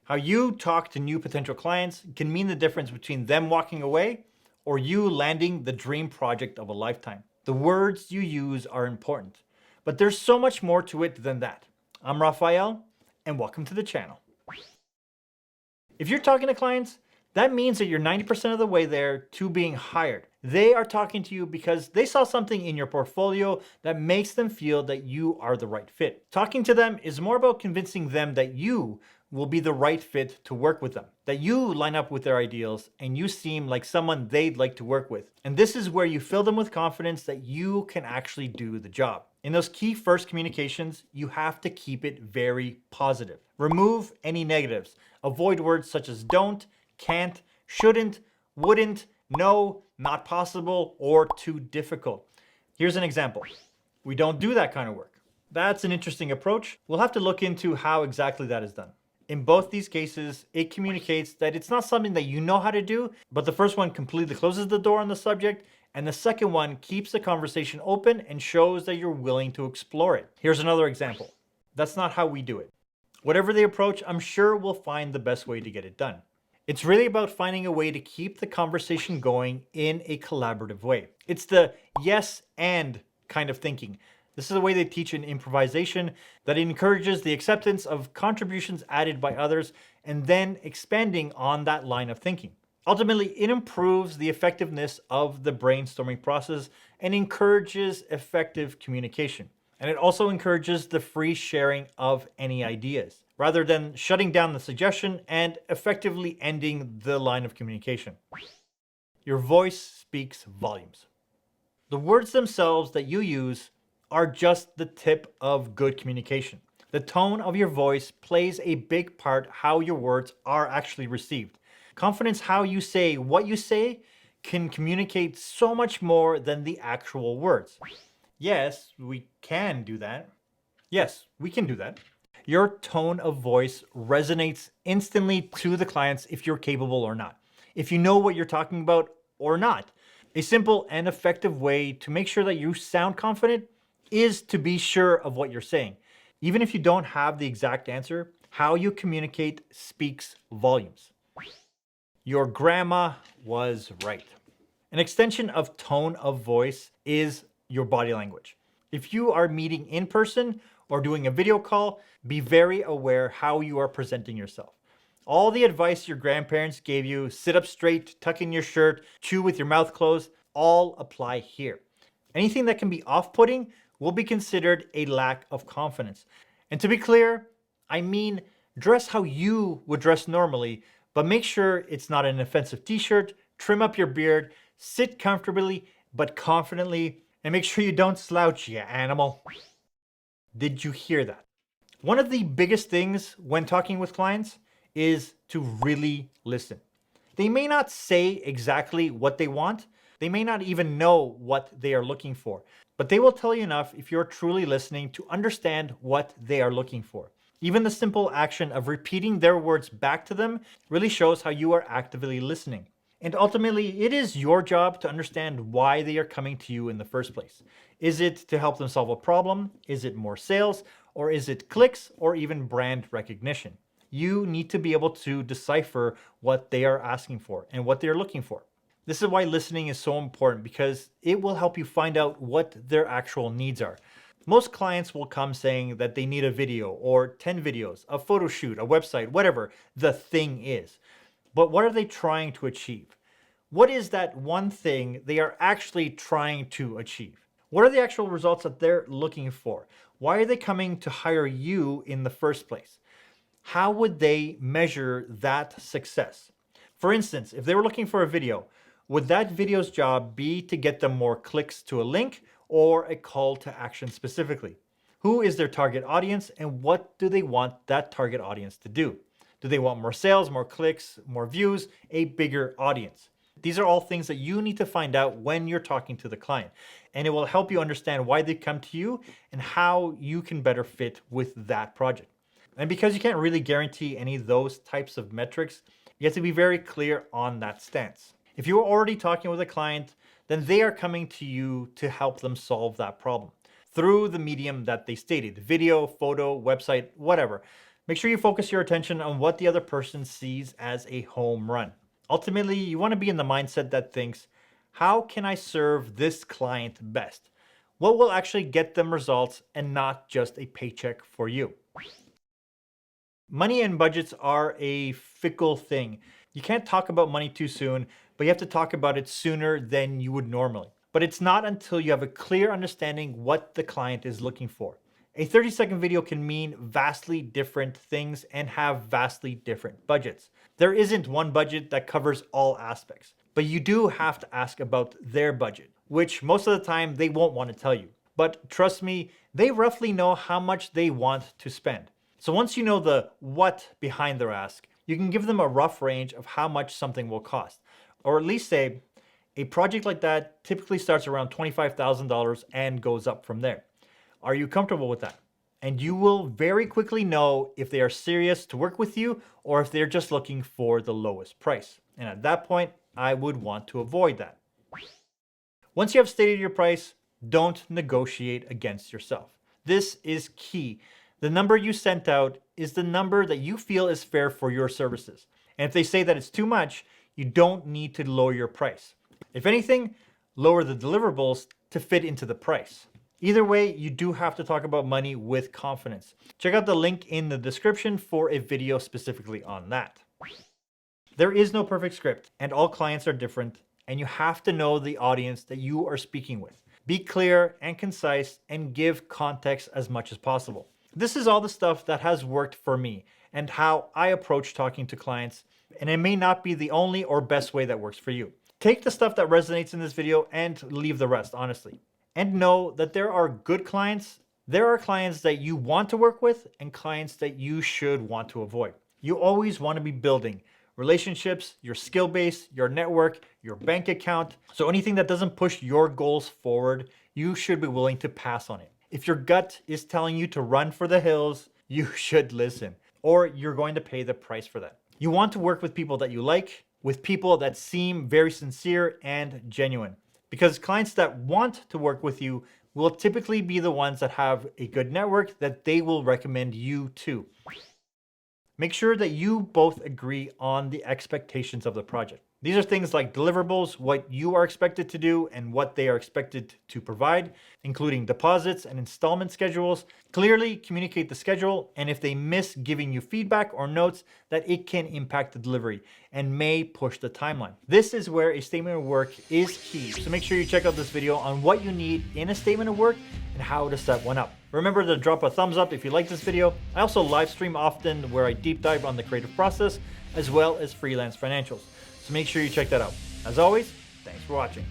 How you talk to new potential clients can mean the difference between them walking away or you landing the dream project of a lifetime. The words you use are important, but there's so much more to it than that. I'm Raphael, and welcome to the channel. If you're talking to clients, that means that you're 90% of the way there to being hired. They are talking to you because they saw something in your portfolio that makes them feel that you are the right fit. Talking to them is more about convincing them that you will be the right fit to work with them, that you line up with their ideals and you seem like someone they'd like to work with. And this is where you fill them with confidence that you can actually do the job. In those key first communications, you have to keep it very positive. Remove any negatives. Avoid words such as don't, can't, shouldn't, wouldn't, no, not possible, or too difficult. Here's an example. We don't do that kind of work. That's an interesting approach. We'll have to look into how exactly that is done. In both these cases, it communicates that it's not something that you know how to do, but the first one completely closes the door on the subject, and the second one keeps the conversation open and shows that you're willing to explore it. Here's another example. That's not how we do it. Whatever the approach, I'm sure we'll find the best way to get it done. It's really about finding a way to keep the conversation going in a collaborative way. It's the yes and kind of thinking. This is the way they teach in improvisation, that encourages the acceptance of contributions added by others and then expanding on that line of thinking. Ultimately, it improves the effectiveness of the brainstorming process and encourages effective communication. And it also encourages the free sharing of any ideas, rather than shutting down the suggestion and effectively ending the line of communication. Your voice speaks volumes. The words themselves that you use are just the tip of good communication. The tone of your voice plays a big part how your words are actually received. Confidence how you say what you say can communicate so much more than the actual words. Yes, we can do that. Yes, we can do that. Your tone of voice resonates instantly to the clients if you're capable or not, if you know what you're talking about or not. A simple and effective way to make sure that you sound confident is to be sure of what you're saying. Even if you don't have the exact answer, how you communicate speaks volumes. Your grandma was right. An extension of tone of voice is your body language. If you are meeting in person or doing a video call, be very aware how you are presenting yourself. All the advice your grandparents gave you, sit up straight, tuck in your shirt, chew with your mouth closed, all apply here. Anything that can be off-putting will be considered a lack of confidence. And to be clear, I mean dress how you would dress normally, but make sure it's not an offensive t-shirt, trim up your beard, sit comfortably but confidently, and make sure you don't slouch, you animal. Did you hear that? One of the biggest things when talking with clients is to really listen. They may not say exactly what they want. They may not even know what they are looking for, but they will tell you enough if you're truly listening to understand what they are looking for. Even the simple action of repeating their words back to them really shows how you are actively listening. And ultimately, it is your job to understand why they are coming to you in the first place. Is it to help them solve a problem? Is it more sales? Or is it clicks or even brand recognition? You need to be able to decipher what they are asking for and what they're looking for. This is why listening is so important, because it will help you find out what their actual needs are. Most clients will come saying that they need a video or 10 videos, a photo shoot, a website, whatever the thing is. But what are they trying to achieve? What is that one thing they are actually trying to achieve? What are the actual results that they're looking for? Why are they coming to hire you in the first place? How would they measure that success? For instance, if they were looking for a video, would that video's job be to get them more clicks to a link or a call to action specifically? Who is their target audience and what do they want that target audience to do? Do they want more sales, more clicks, more views, a bigger audience? These are all things that you need to find out when you're talking to the client, and it will help you understand why they come to you and how you can better fit with that project. And because you can't really guarantee any of those types of metrics, you have to be very clear on that stance. If you're already talking with a client, then they are coming to you to help them solve that problem through the medium that they stated, video, photo, website, whatever. Make sure you focus your attention on what the other person sees as a home run. Ultimately, you want to be in the mindset that thinks, how can I serve this client best? What will actually get them results and not just a paycheck for you? Money and budgets are a fickle thing. You can't talk about money too soon, but you have to talk about it sooner than you would normally. But it's not until you have a clear understanding what the client is looking for. A 30-second video can mean vastly different things and have vastly different budgets. There isn't one budget that covers all aspects, but you do have to ask about their budget, which most of the time they won't want to tell you. But trust me, they roughly know how much they want to spend. So once you know the what behind their ask, you can give them a rough range of how much something will cost. Or at least say, a project like that typically starts around $25,000 and goes up from there. Are you comfortable with that? And you will very quickly know if they are serious to work with you or if they're just looking for the lowest price. And at that point, I would want to avoid that. Once you have stated your price, don't negotiate against yourself. This is key. The number you sent out is the number that you feel is fair for your services. And if they say that it's too much, you don't need to lower your price. If anything, lower the deliverables to fit into the price. Either way, you do have to talk about money with confidence. Check out the link in the description for a video specifically on that. There is no perfect script, and all clients are different, and you have to know the audience that you are speaking with. Be clear and concise and give context as much as possible. This is all the stuff that has worked for me and how I approach talking to clients, and it may not be the only or best way that works for you. Take the stuff that resonates in this video and leave the rest, honestly. And know that there are good clients, there are clients that you want to work with, and clients that you should want to avoid. You always want to be building relationships, your skill base, your network, your bank account. So anything that doesn't push your goals forward, you should be willing to pass on it. If your gut is telling you to run for the hills, you should listen, or you're going to pay the price for that. You want to work with people that you like, with people that seem very sincere and genuine. Because clients that want to work with you will typically be the ones that have a good network that they will recommend you to. Make sure that you both agree on the expectations of the project. These are things like deliverables, what you are expected to do and what they are expected to provide, including deposits and installment schedules. Clearly communicate the schedule, and if they miss giving you feedback or notes, that it can impact the delivery and may push the timeline. This is where a statement of work is key. So make sure you check out this video on what you need in a statement of work and how to set one up. Remember to drop a thumbs up if you like this video. I also live stream often where I deep dive on the creative process as well as freelance financials. So make sure you check that out. As always, thanks for watching.